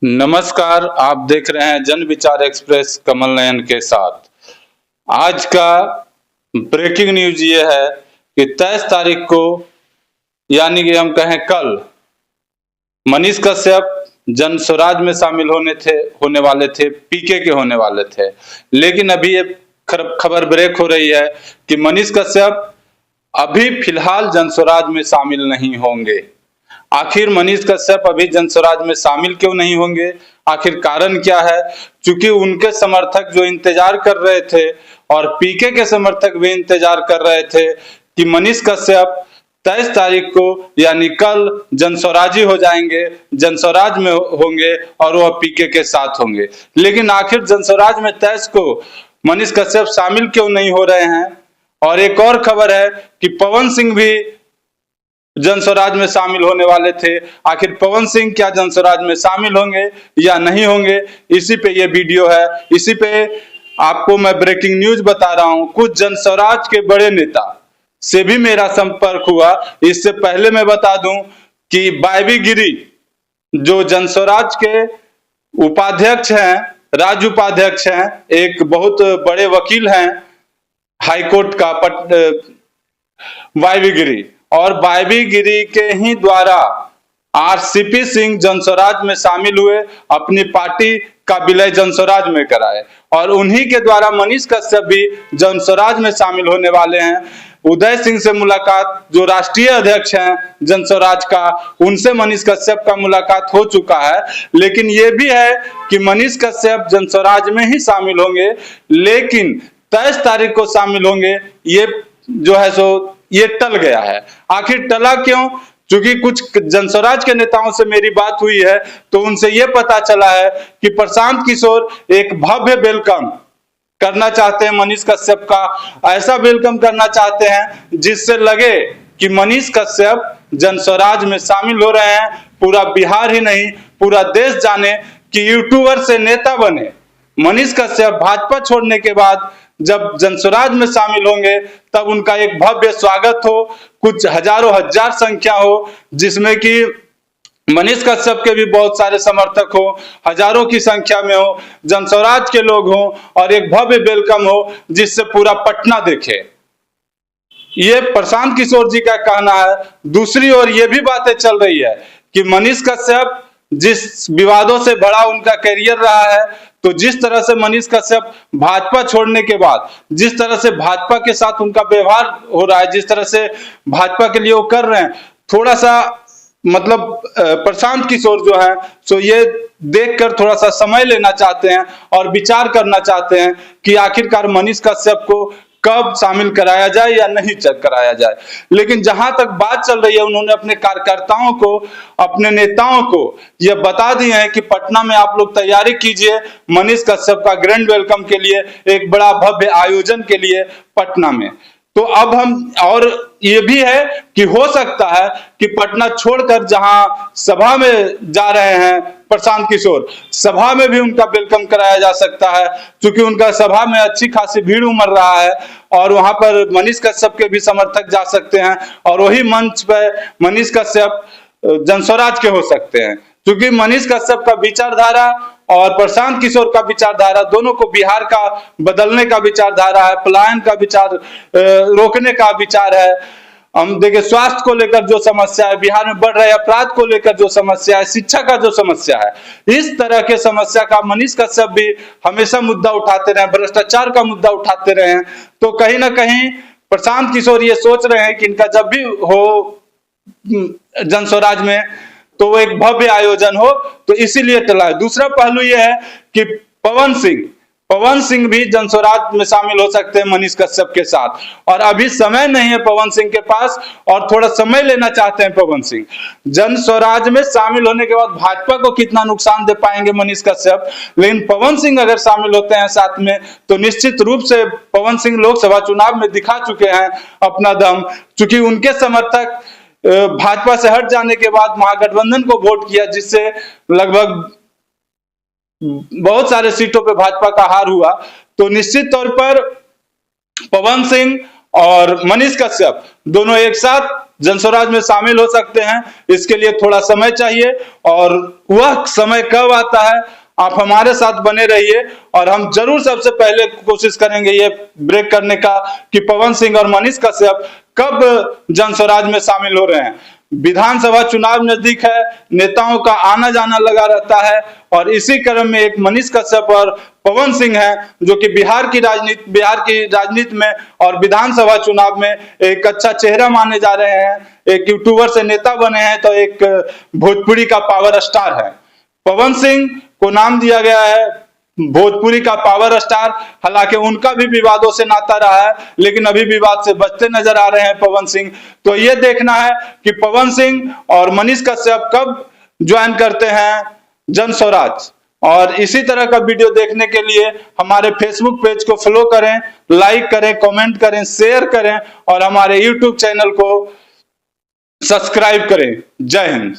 नमस्कार, आप देख रहे हैं जन विचार एक्सप्रेस कमल नयन के साथ। आज का ब्रेकिंग न्यूज ये है कि 23 तारीख को यानी कि हम कहें कल मनीष कश्यप जन स्वराज में शामिल होने वाले थे, पीके के होने वाले थे। लेकिन अभी ये खबर ब्रेक हो रही है कि मनीष कश्यप अभी फिलहाल जन स्वराज में शामिल नहीं होंगे। आखिर मनीष कश्यप अभी जन स्वराज में शामिल क्यों नहीं होंगे, आखिर कारण क्या है? क्योंकि उनके समर्थक जो इंतजार कर रहे थे और पीके के समर्थक भी इंतजार कर रहे थे कि मनीष कश्यप 23 तारीख को यानी कल जन स्वराजी हो जाएंगे, जन स्वराज में होंगे और वह पीके के साथ होंगे। लेकिन आखिर जन स्वराज में 23 को मनीष कश्यप शामिल क्यों नहीं हो रहे हैं? और एक और खबर है कि पवन सिंह भी जन स्वराज में शामिल होने वाले थे। आखिर पवन सिंह क्या जन स्वराज में शामिल होंगे या नहीं होंगे, इसी पे ये वीडियो है। इसी पे आपको मैं ब्रेकिंग न्यूज बता रहा हूं। कुछ जन स्वराज के बड़े नेता से भी मेरा संपर्क हुआ। इससे पहले मैं बता दूं कि वायवी गिरी जो जन स्वराज के उपाध्यक्ष हैं, राज्य उपाध्यक्ष हैं, एक बहुत बड़े वकील हैं हाईकोर्ट का वायवी गिरी, और वायवी गिरी के ही द्वारा आरसीपी सिंह जन स्वराज में शामिल हुए, अपनी पार्टी का विलय जन स्वराज में कराए, और उन्हीं के द्वारा मनीष कश्यप भी जन स्वराज में शामिल होने वाले हैं। उदय सिंह से मुलाकात, जो राष्ट्रीय अध्यक्ष हैं जन स्वराज का, उनसे मनीष कश्यप का मुलाकात हो चुका है। लेकिन ये भी है कि मनीष कश्यप जन स्वराज में ही शामिल होंगे, लेकिन 23 तारीख को शामिल होंगे, ये जो है सो ये टल गया है। आखिर टला क्यों? क्योंकि कुछ जन स्वराज के नेताओं से मेरी बात हुई है तो उनसे यह पता चला है कि प्रशांत किशोर एक भव्य वेलकम करना चाहते हैं मनीष कश्यप का। ऐसा वेलकम करना चाहते हैं जिससे लगे कि मनीष कश्यप जन स्वराज में शामिल हो रहे हैं। पूरा बिहार ही नहीं, पूरा देश जाने कि यूट्यूबर से नेता बने मनीष कश्यप भाजपा छोड़ने के बाद जब जन स्वराज में शामिल होंगे तब उनका एक भव्य स्वागत हो, कुछ हजारों हजार संख्या हो, जिसमें कि मनीष कश्यप के भी बहुत सारे समर्थक हो, हजारों की संख्या में हो, जन स्वराज के लोग हो, और एक भव्य वेलकम हो जिससे पूरा पटना देखे। ये प्रशांत किशोर जी का कहना है। दूसरी ओर ये भी बातें चल रही है कि मनीष कश्यप जिस विवादों से बड़ा उनका करियर रहा है, तो जिस तरह से मनीष कश्यप भाजपा छोड़ने के बाद जिस तरह से भाजपा के साथ उनका व्यवहार हो रहा है, जिस तरह से भाजपा के लिए वो कर रहे हैं, थोड़ा सा मतलब प्रशांत किशोर जो है सो ये देखकर थोड़ा सा समय लेना चाहते हैं और विचार करना चाहते हैं कि आखिरकार मनीष कश्यप को कब शामिल कराया जाए या नहीं कराया जाए। लेकिन जहां तक बात चल रही है, उन्होंने अपने कार्यकर्ताओं को, अपने नेताओं को यह बता दिए हैं कि पटना में आप लोग तैयारी कीजिए मनीष कश्यप का ग्रैंड वेलकम के लिए, एक बड़ा भव्य आयोजन के लिए पटना में। तो अब हम, और ये भी है कि हो सकता है कि पटना छोड़कर जहां सभा में जा रहे हैं प्रशांत किशोर, सभा में भी उनका वेलकम कराया जा सकता है, क्योंकि उनका सभा में अच्छी खासी भीड़ उमड़ रहा है और वहां पर मनीष कश्यप के भी समर्थक जा सकते हैं और वही मंच पर मनीष कश्यप जन स्वराज के हो सकते हैं। क्योंकि मनीष कश्यप का विचारधारा और प्रशांत किशोर का विचारधारा, दोनों को बिहार का बदलने का विचारधारा है, पलायन का विचार, रोकने का विचार है। हम देखिए स्वास्थ्य को लेकर जो समस्या है, बिहार में बढ़ रहे अपराध को लेकर जो समस्या है, शिक्षा का जो समस्या है, इस तरह के समस्या का मनीष कश्यप भी हमेशा मुद्दा उठाते रहे, भ्रष्टाचार का मुद्दा उठाते रहे हैं। तो कहीं ना कहीं प्रशांत किशोर ये सोच रहे हैं कि इनका जब भी हो जन स्वराज में तो वो एक भव्य आयोजन हो, तो इसीलिए टला है। दूसरा पहलू यह है कि पवन सिंह भी जन स्वराज में शामिल हो सकते हैं मनीष कश्यप के साथ, और अभी समय नहीं है पवन सिंह के पास और थोड़ा समय लेना चाहते हैं पवन सिंह। जन स्वराज में शामिल होने के बाद भाजपा को कितना नुकसान दे पाएंगे मनीष कश्यप, लेकिन पवन सिंह अगर शामिल होते हैं साथ में तो निश्चित रूप से पवन सिंह लोकसभा चुनाव में दिखा चुके हैं अपना दम, क्योंकि उनके समर्थक भाजपा से हट जाने के बाद महागठबंधन को वोट किया, जिससे लगभग बहुत सारे सीटों पे भाजपा का हार हुआ। तो निश्चित तौर पर पवन सिंह और मनीष कश्यप दोनों एक साथ जनस्वराज में शामिल हो सकते हैं। इसके लिए थोड़ा समय चाहिए और वह समय कब आता है, आप हमारे साथ बने रहिए और हम जरूर सबसे पहले कोशिश करेंगे ये ब्रेक करने का कि पवन सिंह और मनीष कश्यप कब जनस्वराज में शामिल हो रहे हैं। विधानसभा चुनाव नजदीक है, नेताओं का आना जाना लगा रहता है और इसी क्रम में एक मनीष कश्यप और पवन सिंह हैं जो कि बिहार की राजनीति में और विधानसभा चुनाव में एक अच्छा चेहरा माने जा रहे हैं। एक यूट्यूबर से नेता बने हैं तो एक भोजपुरी का पावर स्टार है। पवन सिंह को नाम दिया गया है भोजपुरी का पावर स्टार। हालांकि उनका भी विवादों से नाता रहा है, लेकिन अभी विवाद से बचते नजर आ रहे हैं पवन सिंह। तो ये देखना है कि पवन सिंह और मनीष कश्यप कब ज्वाइन करते हैं जनस्वराज। और इसी तरह का वीडियो देखने के लिए हमारे फेसबुक पेज को फॉलो करें, लाइक करें, कमेंट करें, शेयर करें और हमारे यूट्यूब चैनल को सब्सक्राइब करें। जय हिंद।